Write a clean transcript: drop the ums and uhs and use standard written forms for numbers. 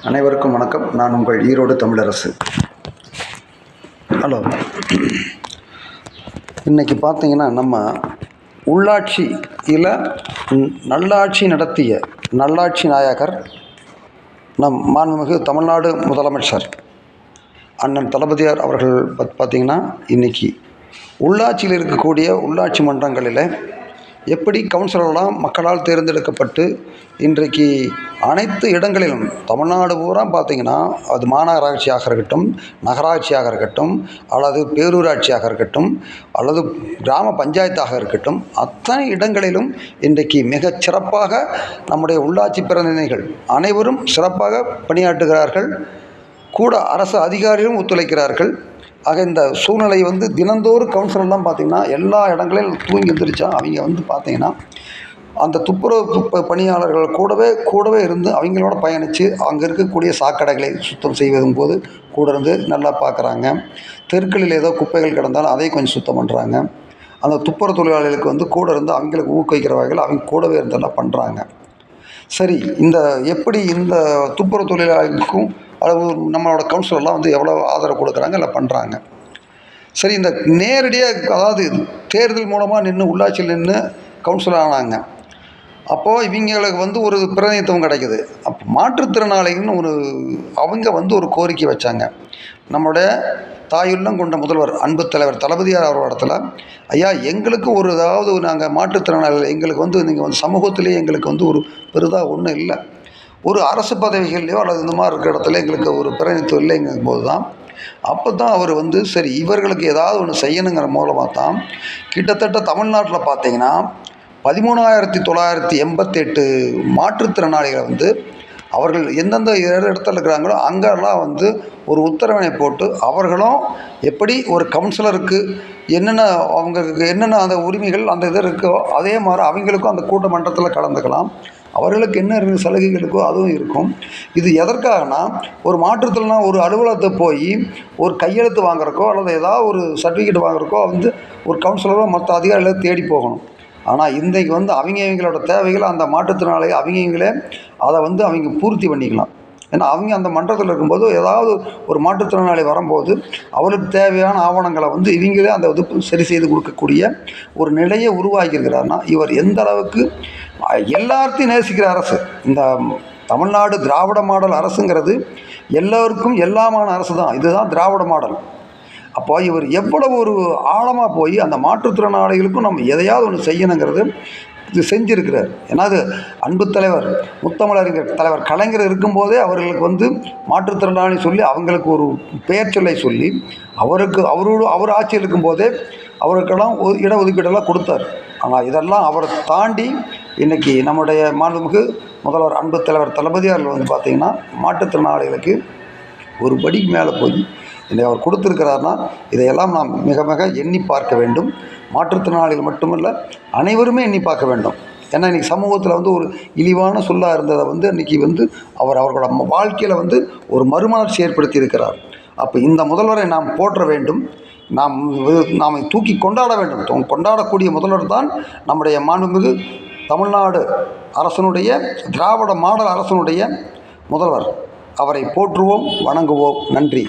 அனைவருக்கும் வணக்கம். நான் உங்கள் ஈரோடு தமிழரசு. ஹலோ. இன்றைக்கி பார்த்தீங்கன்னா நம்ம உள்ளாட்சியில் நல்லாட்சி நடத்திய நல்லாட்சி நாயகர் நம் மாண்புமிகு தமிழ்நாடு முதலமைச்சர் அண்ணன் தளபதியார் அவர்கள் பார்த்திங்கன்னா இன்றைக்கி உள்ளாட்சியில் இருக்கக்கூடிய உள்ளாட்சி மன்றங்களில் எப்படி கவுன்சிலர்லாம் மக்களால் தேர்ந்தெடுக்கப்பட்டு இன்றைக்கு அனைத்து இடங்களிலும் தமிழ்நாடு பூரா பார்த்திங்கன்னா அது மாநகராட்சியாக இருக்கட்டும், நகராட்சியாக இருக்கட்டும், அல்லது பேரூராட்சியாக இருக்கட்டும், அல்லது கிராம பஞ்சாயத்தாக இருக்கட்டும், அத்தனை இடங்களிலும் இன்றைக்கு மிகச் சிறப்பாக நம்முடைய உள்ளாட்சி பிரதிநிதிகள் அனைவரும் சிறப்பாக பணியாற்றுகிறார்கள். கூட அரசு அதிகாரிகளும் ஒத்துழைக்கிறார்கள். ஆக இந்த சூழ்நிலை தினந்தோறும் கவுன்சிலர்லாம் பார்த்திங்கன்னா எல்லா இடங்களிலும் தூங்கி எழுந்திரிச்சா அவங்க பார்த்திங்கன்னா அந்த துப்புரவு பணியாளர்கள் கூடவே இருந்து அவங்களோட பயணித்து அங்கே இருக்கக்கூடிய சாக்கடைகளை சுத்தம் செய்வதும் போது கூட இருந்து நல்லா பார்க்குறாங்க. தெருக்களில் ஏதோ குப்பைகள் கிடந்தாலும் அதையும் கொஞ்சம் சுத்தம் பண்ணுறாங்க. அந்த துப்புரவு தொழிலாளிகளுக்கு கூட இருந்து அவங்களுக்கு ஊக்குவிக்கிற வகையில் அவங்க கூடவே இருந்தெல்லாம் பண்ணுறாங்க. சரி, எப்படி இந்த துப்புரவு தொழிலாளிகளுக்கும் அளவு நம்மளோட கவுன்சிலர்லாம் எவ்வளோ ஆதரவு கொடுக்குறாங்க, இல்லை பண்ணுறாங்க. சரி, இந்த நேரடியாக அதாவது தேர்தல் மூலமாக நின்று உள்ளாட்சியில் நின்று கவுன்சிலர் ஆனாங்க. அப்போது இவங்களுக்கு ஒரு பிரதிநிதித்துவம் கிடைக்குது. அப்போ மாற்றுத்திறனாளிகள்னு அவங்க ஒரு கோரிக்கை வச்சாங்க. நம்மளுடைய தாயுள்ளம் கொண்ட முதல்வர் அன்பு தலைவர் தளபதியார் அவர் இடத்துல, ஐயா எங்களுக்கு ஏதாவது நாங்கள் மாற்றுத்திறனாளிகள் எங்களுக்கு நீங்கள் சமூகத்திலேயே எங்களுக்கு ஒரு பெரிதாக ஒன்றும் இல்லை, ஒரு அரசு பதவிகள்லையோ அல்லது இந்த மாதிரி இருக்கிற இடத்துல எங்களுக்கு ஒரு பிரதிநிதித்துவம் இல்லைங்கும் போது தான் அப்போ தான் அவர் சரி இவர்களுக்கு ஏதாவது ஒன்று செய்யணுங்கிற மூலமாக தான் கிட்டத்தட்ட தமிழ்நாட்டில் பார்த்திங்கன்னா 13,988 மாற்றுத்திறனாளிகளை அவர்கள் எந்தெந்த இடத்துல இருக்கிறாங்களோ அங்கெல்லாம் ஒரு உத்தரவினை போட்டு அவர்களும் எப்படி ஒரு கவுன்சிலருக்கு என்னென்ன அவங்களுக்கு என்னென்ன அந்த உரிமைகள் அந்த இது இருக்கோ அதே மாதிரி அவங்களுக்கும் அந்த கூட்ட மன்றத்தில் கலந்துக்கலாம். அவர்களுக்கு என்ன சலுகைகளுக்கோ அதுவும் இருக்கும். இது எதற்காகனா ஒரு மாற்றுத்திறனா ஒரு அலுவலகத்தை போய் ஒரு கையெழுத்து வாங்குறக்கோ அல்லது ஏதாவது ஒரு சர்டிஃபிகேட் வாங்குறக்கோ ஒரு கவுன்சிலரோ மற்ற அதிகாரிகளை தேடி போகணும். ஆனால் இன்றைக்கு அவங்களோட தேவைகளை அந்த மாற்றுத்திறனாளிகள் அவங்களே அதை அவங்க பூர்த்தி பண்ணிக்கலாம். ஏன்னா அவங்க அந்த மன்றத்தில் இருக்கும்போது ஏதாவது ஒரு மாற்றுத்திறனாளி வரும்போது அவருக்கு தேவையான ஆவணங்களை இவங்களே அந்த சரி செய்து கொடுக்கக்கூடிய ஒரு நிலையை உருவாக்கியிருக்கிறாருன்னா இவர் எந்த அளவுக்கு எல்லாத்தையும் நேசிக்கிற அரசு. இந்த தமிழ்நாடு திராவிட மாடல் அரசுங்கிறது எல்லோருக்கும் எல்லாமான அரசு தான். இதுதான் திராவிட மாடல். அப்போ இவர் எவ்வளவு ஒரு ஆழமாக போய் அந்த மாற்றுத்திறனாளிகளுக்கும் நம்ம எதையாவது ஒன்று செய்யணுங்கிறது இது செஞ்சுருக்கிறார். ஏன்னா அது அன்பு தலைவர் முத்தமிழறிஞர் தலைவர் கலைஞர் இருக்கும்போதே அவர்களுக்கு மாற்றுத்திறனாளி சொல்லி அவங்களுக்கு ஒரு பெயர் சொல்லை சொல்லி அவர் ஆட்சியில் இருக்கும்போதே அவருக்கெல்லாம் இடஒதுக்கீடெல்லாம் கொடுத்தார். ஆனால் இதெல்லாம் அவரை தாண்டி இன்றைக்கி நம்முடைய மாண்புமிகு முதல்வர் அன்பு தலைவர் தளபதியார்கள் பார்த்திங்கன்னா மாற்றுத்திறனாளிகளுக்கு ஒரு படிக்கு மேலே போய் இதை அவர் கொடுத்துருக்கிறாருன்னா இதையெல்லாம் நாம் மிக மிக எண்ணி பார்க்க வேண்டும். மாற்றுத்திறனாளிகள் மட்டுமல்ல அனைவருமே எண்ணி பார்க்க வேண்டும். ஏன்னா இன்றைக்கி சமூகத்தில் ஒரு இழிவான சொல்லாக இருந்ததை இன்றைக்கி அவர்களோட வாழ்க்கையில் ஒரு மறுமலர்ச்சி ஏற்படுத்தி இருக்கிறார். அப்போ இந்த முதல்வரை நாம் போற்ற வேண்டும். நாம் தூக்கி கொண்டாட வேண்டும். கொண்டாடக்கூடிய முதல்வர் தான் நம்முடைய மாண்புமிகு தமிழ்நாடு அரசனுடைய திராவிட மாடல் அரசனுடைய முதல்வர். அவரை போற்றுவோம், வணங்குவோம். நன்றி.